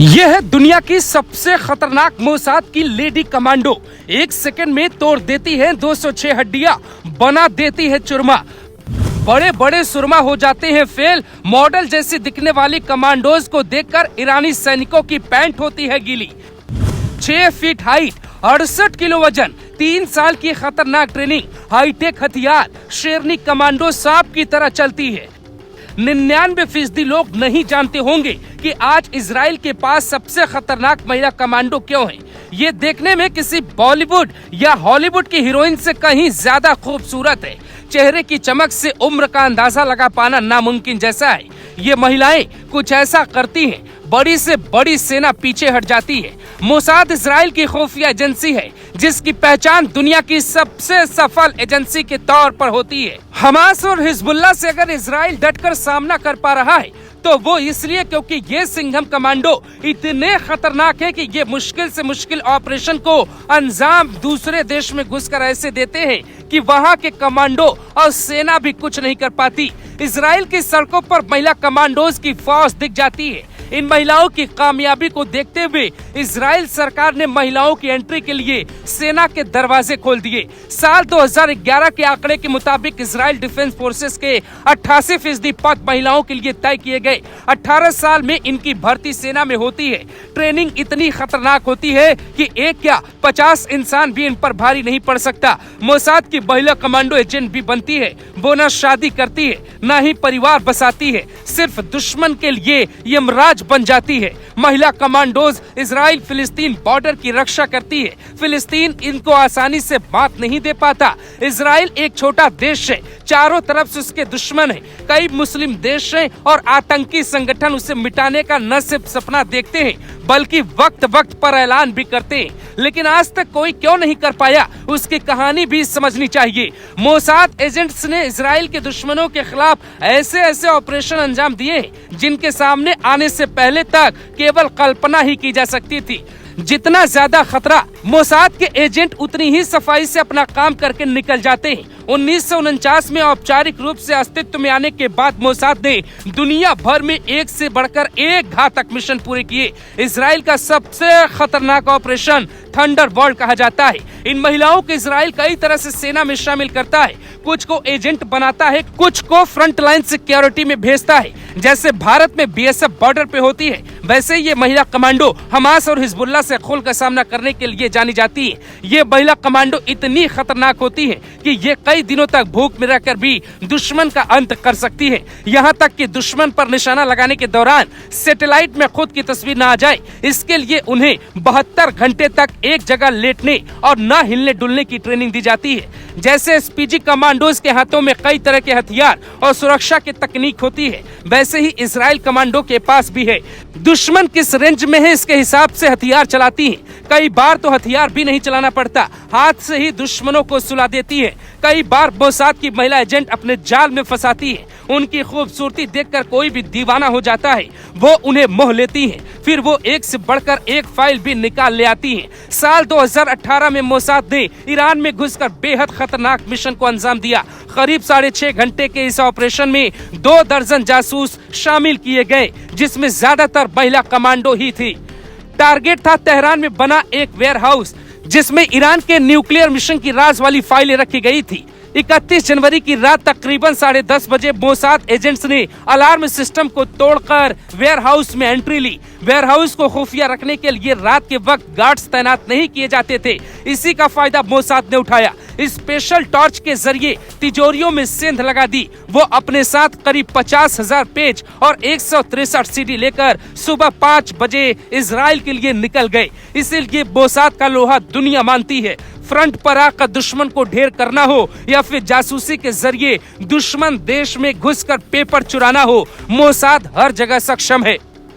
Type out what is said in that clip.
यह है दुनिया की सबसे खतरनाक मोसाद की लेडी कमांडो। एक सेकंड में तोड़ देती है 206 हड्डियां, बना देती है चूरमा। बड़े बड़े सुरमा हो जाते हैं फेल। मॉडल जैसी दिखने वाली कमांडोज को देखकर ईरानी सैनिकों की पैंट होती है गीली। 6 फीट हाइट, 68 किलो वजन, 3 साल की खतरनाक ट्रेनिंग, हाईटेक हथियार, शेरनी कमांडो सांप की तरह चलती है। 99% लोग नहीं जानते होंगे कि आज इजराइल के पास सबसे खतरनाक महिला कमांडो क्यों है। ये देखने में किसी बॉलीवुड या हॉलीवुड की हीरोइन से कहीं ज्यादा खूबसूरत है। चेहरे की चमक से उम्र का अंदाजा लगा पाना नामुमकिन जैसा है। ये महिलाएं कुछ ऐसा करती हैं, बड़ी से बड़ी सेना पीछे हट जाती है। मोसाद इजराइल की खुफिया एजेंसी है जिसकी पहचान दुनिया की सबसे सफल एजेंसी के तौर पर होती है। हमास और हिजबुल्लाह से अगर इजराइल डटकर सामना कर पा रहा है तो वो इसलिए क्योंकि ये सिंघम कमांडो इतने खतरनाक है कि ये मुश्किल से मुश्किल ऑपरेशन को अंजाम दूसरे देश में घुसकर ऐसे देते हैं कि वहाँ के कमांडो और सेना भी कुछ नहीं कर पाती। इजराइल की सड़कों पर महिला कमांडोज की फौज दिख जाती है। इन महिलाओं की कामयाबी को देखते हुए इजराइल सरकार ने महिलाओं की एंट्री के लिए सेना के दरवाजे खोल दिए। साल 2011 के आंकड़े के मुताबिक इजराइल डिफेंस फोर्सेस के 88% पद महिलाओं के लिए तय किए गए। 18 साल में इनकी भर्ती सेना में होती है। ट्रेनिंग इतनी खतरनाक होती है कि एक क्या 50 इंसान भी इन पर भारी नहीं पड़ सकता। मोसाद की महिला कमांडो एजेंट भी बनती है, वो न शादी करती है न ही परिवार बसाती है, सिर्फ दुश्मन के लिए यमराज बन जाती है। महिला कमांडोज इजराइल फिलिस्तीन बॉर्डर की रक्षा करती है। फिलिस्तीन इनको आसानी से बात नहीं दे पाता। इजराइल एक छोटा देश है, चारों तरफ से उसके दुश्मन है। कई मुस्लिम देश हैं और आतंकी संगठन उसे मिटाने का न सिर्फ सपना देखते हैं बल्कि वक्त वक्त पर ऐलान भी करते हैं, लेकिन आज तक कोई क्यों नहीं कर पाया, उसकी कहानी भी समझनी चाहिए। मोसाद एजेंट्स ने इजराइल के दुश्मनों के खिलाफ ऐसे ऐसे ऑपरेशन अंजाम दिए जिनके सामने आने से पहले तक केवल कल्पना ही की जा सकती थी। जितना ज्यादा खतरा, मोसाद के एजेंट उतनी ही सफाई से अपना काम करके निकल जाते हैं। 1949 में औपचारिक रूप से अस्तित्व में आने के बाद मोसाद ने दुनिया भर में एक से बढ़कर एक घातक मिशन पूरे किए। इजराइल का सबसे खतरनाक ऑपरेशन थंडरबोल्ट कहा जाता है। इन महिलाओं को इजराइल कई तरह से सेना में शामिल करता है। कुछ को एजेंट बनाता है, कुछ को फ्रंट लाइन सिक्योरिटी में भेजता है। जैसे भारत में बीएसएफ बॉर्डर पे होती है, वैसे ये महिला कमांडो हमास और हिजबुल्लाह से खुलकर सामना करने के लिए जानी जाती है। ये महिला कमांडो इतनी खतरनाक होती है कि ये कई दिनों तक भूख में रहकर भी दुश्मन का अंत कर सकती है। यहाँ तक कि दुश्मन पर निशाना लगाने के दौरान सैटेलाइट में खुद की तस्वीर न आ जाए, इसके लिए उन्हें 72 घंटे तक एक जगह लेटने और न हिलने डुलने की ट्रेनिंग दी जाती है। जैसे एसपीजी कमांडोज के हाथों में कई तरह के हथियार और सुरक्षा की तकनीक होती है, वैसे ही इजराइल कमांडो के पास भी है। दुश्मन किस रेंज में है इसके हिसाब से हथियार चलाती है। कई बार तो हथियार भी नहीं चलाना पड़ता, हाथ से ही दुश्मनों को सुला देती है। कई बार मोसाद की महिला एजेंट अपने जाल में फंसाती है। उनकी खूबसूरती देखकर कोई भी दीवाना हो जाता है। वो उन्हें मोह लेती है, फिर वो एक से बढ़कर एक फाइल भी निकाल ले आती है। साल 2018 में मोसाद ने ईरान में घुसकर बेहद खतरनाक मिशन को अंजाम दिया। करीब 6.5 घंटे के इस ऑपरेशन में 2 दर्जन जासूस शामिल किए गए, जिसमें ज्यादातर महिला कमांडो ही थी। टारगेट था तेहरान में बना एक वेयरहाउस जिसमें ईरान के न्यूक्लियर मिशन की राज वाली फाइलें रखी गई थी। 31 जनवरी की रात तकरीबन 10:30 बजे मोसाद एजेंट्स ने अलार्म सिस्टम को तोड़कर वेयरहाउस में एंट्री ली। वेयरहाउस को खुफिया रखने के लिए रात के वक्त गार्ड्स तैनात नहीं किए जाते थे। इसी का फायदा मोसाद ने उठाया। स्पेशल टॉर्च के जरिए तिजोरियों में सेंध लगा दी। वो अपने साथ करीब 50,000 पेज और 163 सीडी लेकर सुबह 5 बजे इजराइल के लिए निकल गए। इसीलिए मोसाद का लोहा दुनिया मानती है। फ्रंट पर आकर दुश्मन को ढेर करना हो या फिर जासूसी के जरिए दुश्मन देश में घुसकर पेपर चुराना हो, मोसाद हर जगह सक्षम है।